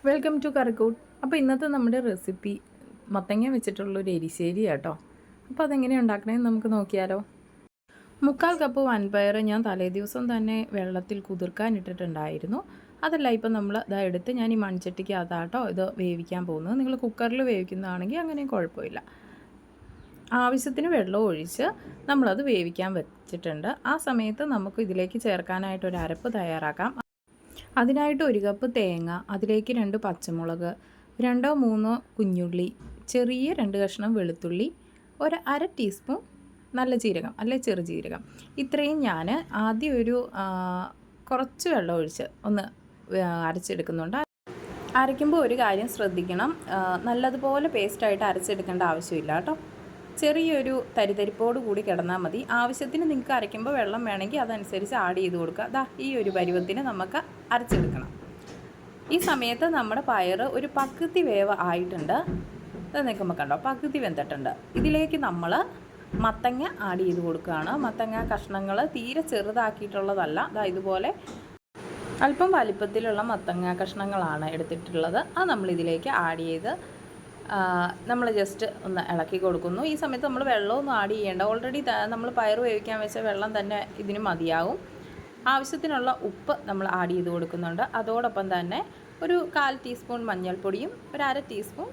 Welcome to കറിക്കൂട്ട്. അപ്പോൾ ഇന്നത്തെ നമ്മുടെ റെസിപ്പി മത്തങ്ങ വെച്ചിട്ടുള്ളൊരു എരിശ്ശേരി കേട്ടോ. അപ്പോൾ അതെങ്ങനെയാണ് ഉണ്ടാക്കണമെന്ന് നമുക്ക് നോക്കിയാലോ. 3/4 കപ്പ് വൻപയർ ഞാൻ തലേ ദിവസം തന്നെ വെള്ളത്തിൽ കുതിർക്കാൻ ഇട്ടിട്ടുണ്ടായിരുന്നു. അതല്ല ഇപ്പം നമ്മൾ ഇതാ എടുത്ത് ഞാൻ ഈ മൺചട്ടിക്ക് അതാട്ടോ ഇത് വേവിക്കാൻ പോകുന്നത്. നിങ്ങൾ കുക്കറിൽ വേവിക്കുന്നതാണെങ്കിൽ അങ്ങനെയും കുഴപ്പമില്ല. ആവശ്യത്തിന് വെള്ളം ഒഴിച്ച് നമ്മളത് വേവിക്കാൻ വെച്ചിട്ടുണ്ട്. ആ സമയത്ത് നമുക്ക് ഇതിലേക്ക് ചേർക്കാനായിട്ടൊരു അരപ്പ് തയ്യാറാക്കാം. അതിനായിട്ട് 1 കപ്പ് തേങ്ങ, അതിലേക്ക് 2 പച്ചമുളക്, 2-3 കുഞ്ഞുള്ളി, ചെറിയ 2 കഷ്ണം വെളുത്തുള്ളി, ഒരു 1/2 ടീസ്പൂൺ നല്ല ജീരകം അല്ലെ ചെറുജീരകം. ഇത്രയും ഞാൻ ആദ്യം കുറച്ച് വെള്ളം ഒഴിച്ച് ഒന്ന് അരച്ചെടുക്കുന്നുണ്ട്. അരയ്ക്കുമ്പോൾ ഒരു കാര്യം ശ്രദ്ധിക്കണം, നല്ലതുപോലെ പേസ്റ്റായിട്ട് അരച്ചെടുക്കേണ്ട ആവശ്യമില്ല കേട്ടോ. ചെറിയൊരു തരിതരിപ്പോട് കൂടി കിടന്നാൽ മതി. ആവശ്യത്തിന് നിങ്ങൾക്ക് അരയ്ക്കുമ്പോൾ വെള്ളം വേണമെങ്കിൽ അതനുസരിച്ച് ആഡ് ചെയ്ത് കൊടുക്കുക. ഈ ഒരു പരുവത്തിന് നമുക്ക് അരച്ചെടുക്കണം. ഈ സമയത്ത് നമ്മുടെ പയർ ഒരു പകുതി വേവ് ആയിട്ടുണ്ട്. ഇത് നിൽക്കുമ്പോൾ കണ്ടോ, പകുതി വെന്തിട്ടുണ്ട്. ഇതിലേക്ക് നമ്മൾ മത്തങ്ങ ആഡ് ചെയ്ത് കൊടുക്കുകയാണ്. മത്തങ്ങ കഷ്ണങ്ങൾ തീരെ ചെറുതാക്കിയിട്ടുള്ളതല്ല, ഇതുപോലെ അല്പം വലിപ്പത്തിലുള്ള മത്തങ്ങ കഷ്ണങ്ങളാണ് എടുത്തിട്ടുള്ളത്. അത് നമ്മളിതിലേക്ക് ആഡ് ചെയ്ത് നമ്മൾ ജസ്റ്റ് ഒന്ന് ഇളക്കി കൊടുക്കുന്നു. ഈ സമയത്ത് നമ്മൾ വെള്ളമൊന്നും ആഡ് ചെയ്യേണ്ട. ഓൾറെഡി നമ്മൾ പയർ വേവിക്കാൻ വെച്ച വെള്ളം തന്നെ ഇതിന് മതിയാവും. ആവശ്യത്തിനുള്ള ഉപ്പ് നമ്മൾ ആഡ് ചെയ്ത് കൊടുക്കുന്നുണ്ട്. അതോടൊപ്പം തന്നെ ഒരു 1/4 ടീസ്പൂൺ മഞ്ഞൾപ്പൊടിയും ഒരു 1/2 ടീസ്പൂൺ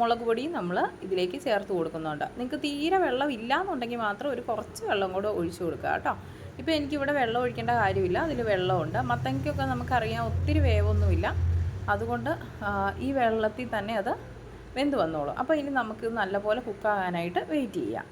മുളക് പൊടിയും നമ്മൾ ഇതിലേക്ക് ചേർത്ത് കൊടുക്കുന്നുണ്ട്. നിങ്ങൾക്ക് തീരെ വെള്ളം ഇല്ല എന്നുണ്ടെങ്കിൽ മാത്രം ഒരു കുറച്ച് വെള്ളം കൂടെ ഒഴിച്ചു കൊടുക്കുക കേട്ടോ. ഇപ്പോൾ എനിക്കിവിടെ വെള്ളം ഒഴിക്കേണ്ട കാര്യമില്ല, അതിൽ വെള്ളമുണ്ട്. മത്തങ്ങയ്ക്കൊക്കെ നമുക്കറിയാം ഒത്തിരി വേവൊന്നുമില്ല, അതുകൊണ്ട് ഈ വെള്ളത്തിൽ തന്നെ അത് വെന്ത് വന്നോളൂ. അപ്പോൾ ഇനി നമുക്ക് നല്ലപോലെ കുക്കാകാനായിട്ട് വെയിറ്റ് ചെയ്യാം.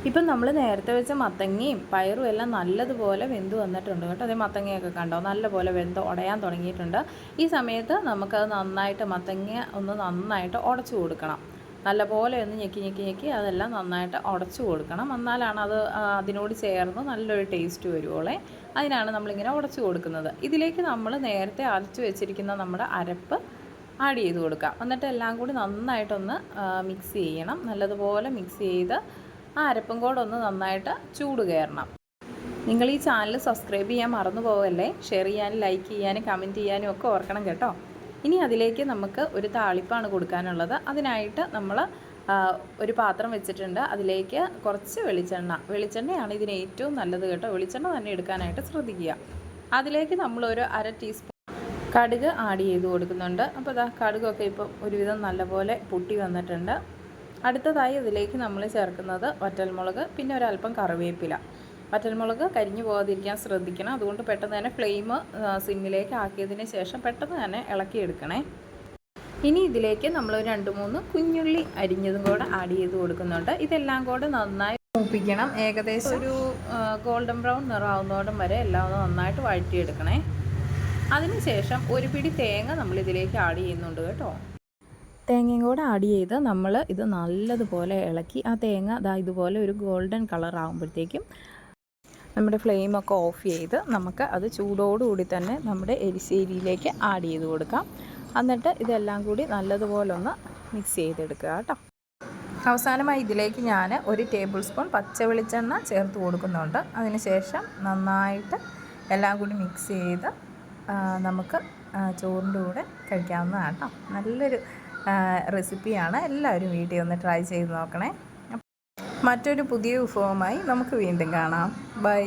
ഇപ്പം നമ്മൾ നേരത്തെ വെച്ച മത്തങ്ങയും പയറും എല്ലാം നല്ലതുപോലെ വെന്ത് വന്നിട്ടുണ്ട് കേട്ടോ. അതേ മത്തങ്ങയൊക്കെ കണ്ടോ, നല്ലപോലെ വെന്ത് ഉടയാൻ തുടങ്ങിയിട്ടുണ്ട്. ഈ സമയത്ത് നമുക്കത് നന്നായിട്ട് മത്തങ്ങ ഒന്ന് നന്നായിട്ട് ഉടച്ചു കൊടുക്കണം. നല്ലപോലെ ഒന്ന് ഞെക്കി അതെല്ലാം നന്നായിട്ട് ഉടച്ചു കൊടുക്കണം. എന്നാലാണ് അത് അതിനോട് ചേർന്ന് നല്ലൊരു ടേസ്റ്റ് വരുവോളെ. അതിനാണ് നമ്മളിങ്ങനെ ഉടച്ചു കൊടുക്കുന്നത്. ഇതിലേക്ക് നമ്മൾ നേരത്തെ അരച്ചു വെച്ചിരിക്കുന്ന നമ്മുടെ അരപ്പ് ആഡ് ചെയ്ത് കൊടുക്കാം. എന്നിട്ട് എല്ലാം കൂടി നന്നായിട്ടൊന്ന് മിക്സ് ചെയ്യണം. നല്ലതുപോലെ മിക്സ് ചെയ്ത് ആ അരപ്പും കൂടെ ഒന്ന് നന്നായിട്ട് ചൂട് കയറണം. നിങ്ങൾ ഈ ചാനൽ സബ്സ്ക്രൈബ് ചെയ്യാൻ മറന്നു പോകല്ലേ. ഷെയർ ചെയ്യാനും ലൈക്ക് ചെയ്യാനും കമൻറ്റ് ചെയ്യാനും ഒക്കെ ഓർക്കണം കേട്ടോ. ഇനി അതിലേക്ക് നമുക്ക് ഒരു താളിപ്പാണ് കൊടുക്കാനുള്ളത്. അതിനായിട്ട് നമ്മൾ ഒരു പാത്രം വെച്ചിട്ടുണ്ട്. അതിലേക്ക് കുറച്ച് വെളിച്ചെണ്ണയാണ് ഇതിന് ഏറ്റവും നല്ലത് കേട്ടോ. വെളിച്ചെണ്ണ തന്നെ എടുക്കാനായിട്ട് ശ്രദ്ധിക്കുക. അതിലേക്ക് നമ്മളൊരു 1/2 ടീസ്പൂൺ കടുക് ആഡ് ചെയ്ത് കൊടുക്കുന്നുണ്ട്. അപ്പോൾ കടുകൊക്കെ ഇപ്പോൾ ഒരുവിധം നല്ലപോലെ പൊട്ടി വന്നിട്ടുണ്ട്. അടുത്തതായി ഇതിലേക്ക് നമ്മൾ ചേർക്കുന്നത് വറ്റൽമുളക്, പിന്നെ ഒരല്പം കറിവേപ്പില. വറ്റൽമുളക് കരിഞ്ഞു പോകാതിരിക്കാൻ ശ്രദ്ധിക്കണം. അതുകൊണ്ട് പെട്ടെന്ന് തന്നെ ഫ്ലെയിം സിമ്മിലേക്ക് ആക്കിയതിന് ശേഷം പെട്ടെന്ന് തന്നെ ഇളക്കിയെടുക്കണേ. ഇനി ഇതിലേക്ക് നമ്മൾ 2-3 കുഞ്ഞുള്ളി അരിഞ്ഞതും കൂടെ ആഡ് ചെയ്ത് കൊടുക്കുന്നുണ്ട്. ഇതെല്ലാം കൂടെ നന്നായി മൂപ്പിക്കണം. ഏകദേശം ഒരു ഗോൾഡൻ ബ്രൗൺ നിറാവുന്നതോടം വരെ എല്ലാം നന്നായിട്ട് വഴറ്റിയെടുക്കണേ. അതിനുശേഷം ഒരു പിടി തേങ്ങ നമ്മളിതിലേക്ക് ആഡ് ചെയ്യുന്നുണ്ട് കേട്ടോ. തേങ്ങയും കൂടെ ആഡ് ചെയ്ത് നമ്മൾ ഇത് നല്ലതുപോലെ ഇളക്കി ആ തേങ്ങ ഇതുപോലെ ഒരു ഗോൾഡൻ കളർ ആകുമ്പോഴത്തേക്കും നമ്മുടെ ഫ്ലെയിമൊക്കെ ഓഫ് ചെയ്ത് നമുക്ക് അത് ചൂടോടുകൂടി തന്നെ നമ്മുടെ എരിശ്ശേരിയിലേക്ക് ആഡ് ചെയ്ത് കൊടുക്കാം. എന്നിട്ട് ഇതെല്ലാം കൂടി നല്ലതുപോലെ ഒന്ന് മിക്സ് ചെയ്തെടുക്കുക കേട്ടോ. അവസാനമായി ഇതിലേക്ക് ഞാൻ 1 ടേബിൾ സ്പൂൺ പച്ച വെളിച്ചെണ്ണ ചേർത്ത് കൊടുക്കുന്നുണ്ട്. അതിനുശേഷം നന്നായിട്ട് എല്ലാം കൂടി മിക്സ് ചെയ്ത് നമുക്ക് ചോറിൻ്റെ കൂടെ കഴിക്കാവുന്നതാണ് കേട്ടോ. നല്ലൊരു റെസിപ്പിയാണ്. എല്ലാവരും വീട്ടിൽ ഒന്ന് ട്രൈ ചെയ്ത് നോക്കണേ. മറ്റൊരു പുതിയ വിഭവമായി നമുക്ക് വീണ്ടും കാണാം. ബൈ.